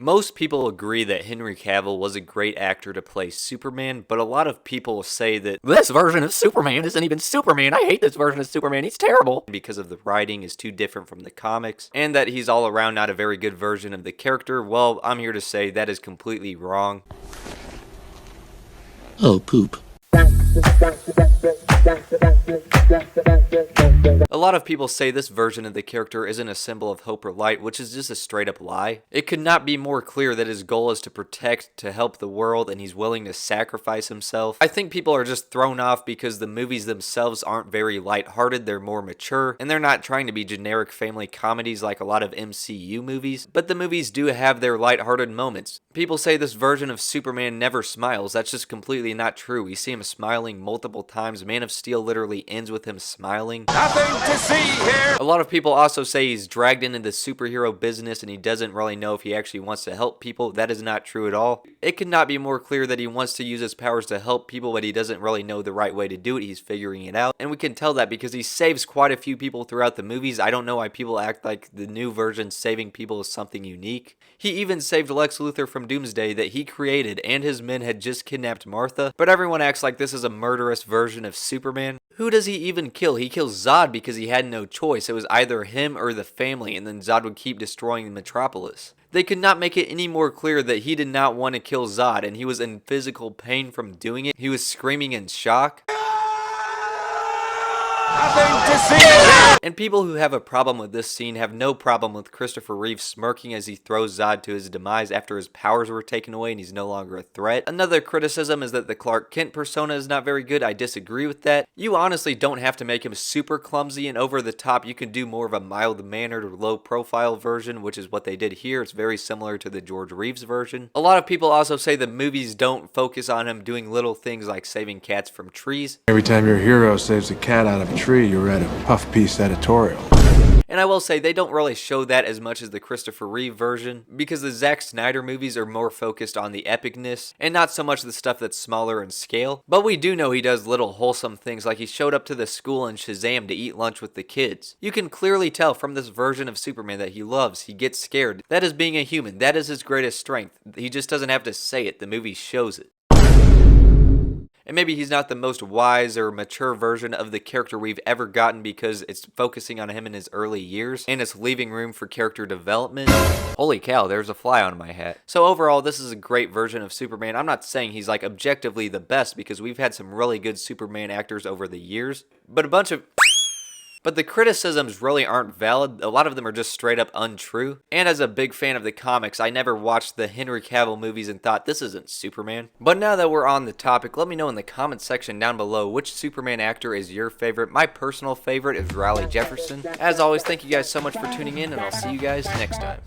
Most people agree that Henry Cavill was a great actor to play Superman, but a lot of people say that this version of Superman isn't even Superman. I hate this version of Superman. He's terrible. Because of the writing is too different from the comics, and that he's all around not a very good version of the character. Well, I'm here to say that is completely wrong. Oh, poop. A lot of people say this version of the character isn't a symbol of hope or light, which is just a straight up lie. It could not be more clear that his goal is to protect, to help the world, and he's willing to sacrifice himself. I think people are just thrown off because the movies themselves aren't very lighthearted, they're more mature, and they're not trying to be generic family comedies like a lot of MCU movies, but the movies do have their lighthearted moments. People say this version of Superman never smiles. That's just completely not true. We see him smiling multiple times. Man of Steel literally ends with him smiling. Nothing to see here! A lot of people also say he's dragged into the superhero business and he doesn't really know if he actually wants to help people. That is not true at all. It could not be more clear that he wants to use his powers to help people, but he doesn't really know the right way to do it. He's figuring it out. And we can tell that because he saves quite a few people throughout the movies. I don't know why people act like the new version saving people is something unique. He even saved Lex Luthor from Doomsday that he created, and his men had just kidnapped Martha, but everyone acts like this is a murderous version of Superman. Who does he even kill? He kills Zod because he had no choice. It was either him or the family, and then Zod would keep destroying Metropolis. They could not make it any more clear that he did not want to kill Zod, and he was in physical pain from doing it. He was screaming in shock. Nothing to see here! And people who have a problem with this scene have no problem with Christopher Reeve smirking as he throws Zod to his demise after his powers were taken away and he's no longer a threat. Another criticism is that the Clark Kent persona is not very good. I disagree with that. You honestly don't have to make him super clumsy and over the top. You can do more of a mild-mannered or low-profile version, which is what they did here. It's very similar to the George Reeves version. A lot of people also say the movies don't focus on him doing little things like saving cats from trees. Every time your hero saves a cat out of a tree, you read a puff piece editorial. And I will say, they don't really show that as much as the Christopher Reeve version, because the Zack Snyder movies are more focused on the epicness, and not so much the stuff that's smaller in scale. But we do know he does little wholesome things, like he showed up to the school in Shazam to eat lunch with the kids. You can clearly tell from this version of Superman that he loves, he gets scared. That is being a human. That is his greatest strength. He just doesn't have to say it. The movie shows it. And maybe he's not the most wise or mature version of the character we've ever gotten because it's focusing on him in his early years and it's leaving room for character development. Holy cow, there's a fly on my hat. So overall, this is a great version of Superman. I'm not saying he's like objectively the best because we've had some really good Superman actors over the years, but the criticisms really aren't valid. A lot of them are just straight up untrue. And as a big fan of the comics, I never watched the Henry Cavill movies and thought, this isn't Superman. But now that we're on the topic, let me know in the comment section down below which Superman actor is your favorite. My personal favorite is Raleigh Jefferson. As always, thank you guys so much for tuning in, and I'll see you guys next time.